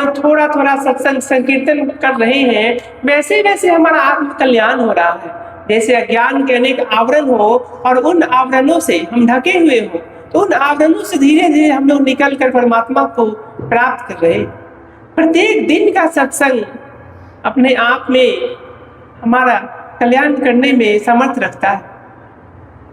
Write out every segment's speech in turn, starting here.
लोग थोड़ा थोड़ा सत्संग संकीर्तन कर रहे हैं, वैसे वैसे हमारा आत्म कल्याण हो रहा है। जैसे अज्ञान के अनेक आवरण हो और उन आवरणों से हम ढके हुए हो, तो उन आवरणों से धीरे धीरे हम लोग निकल कर परमात्मा को प्राप्त कर रहे। प्रत्येक दिन का सत्संग अपने आप में हमारा कल्याण करने में समर्थ रखता है।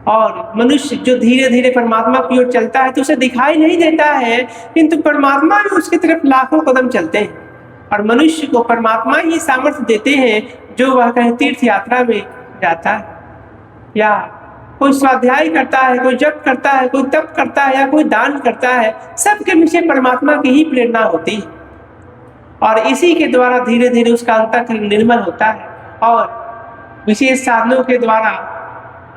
और मनुष्य जो धीरे धीरे परमात्मा की ओर चलता है तो उसे दिखाई नहीं देता है, किंतु परमात्मा भी उसकी तरफ लाखों कदम चलते हैं। और मनुष्य को परमात्मा ही सामर्थ्य देते हैं जो वह कहीं तीर्थ यात्रा में जाता है, या कोई स्वाध्याय करता है, कोई जप करता है, कोई तप करता है, या कोई दान करता है। सबके पीछे परमात्मा की ही प्रेरणा होती है और इसी के द्वारा धीरे धीरे उसका अंतःकरण निर्मल होता है। और विशेष साधनों के द्वारा,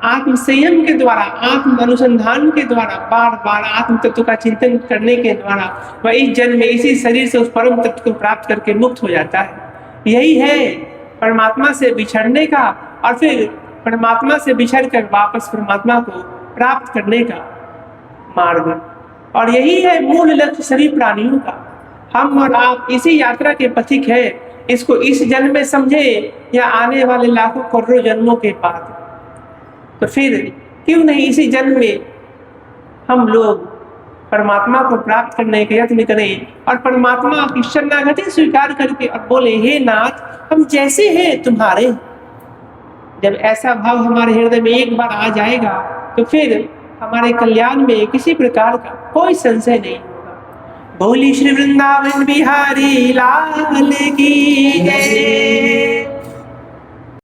आत्म संयम के द्वारा, आत्म अनुसंधान के द्वारा, बार बार आत्म तत्व का चिंतन करने के द्वारा वह इस जन्म में इसी शरीर से उस परम तत्व को प्राप्त करके मुक्त हो जाता है। यही है परमात्मा से बिछड़ने का और फिर परमात्मा से बिछड़ कर वापस परमात्मा को प्राप्त करने का मार्ग। और यही है मूल लक्ष्य सभी प्राणियों का। हम और आप इसी यात्रा के पथिक है। इसको इस जन्म में समझे या आने वाले लाखों करोड़ों जन्मों के बाद, तो फिर क्यों नहीं इसी जन्म में हम लोग परमात्मा को प्राप्त करने का यत्न करें और परमात्मा की शरणागति स्वीकार करके और बोले, हे नाथ हम जैसे हैं तुम्हारे। जब ऐसा भाव हमारे हृदय में एक बार आ जाएगा तो फिर हमारे कल्याण में किसी प्रकार का कोई संशय नहीं होगा। बोली श्री वृंदावन बिहारी लाल की जय।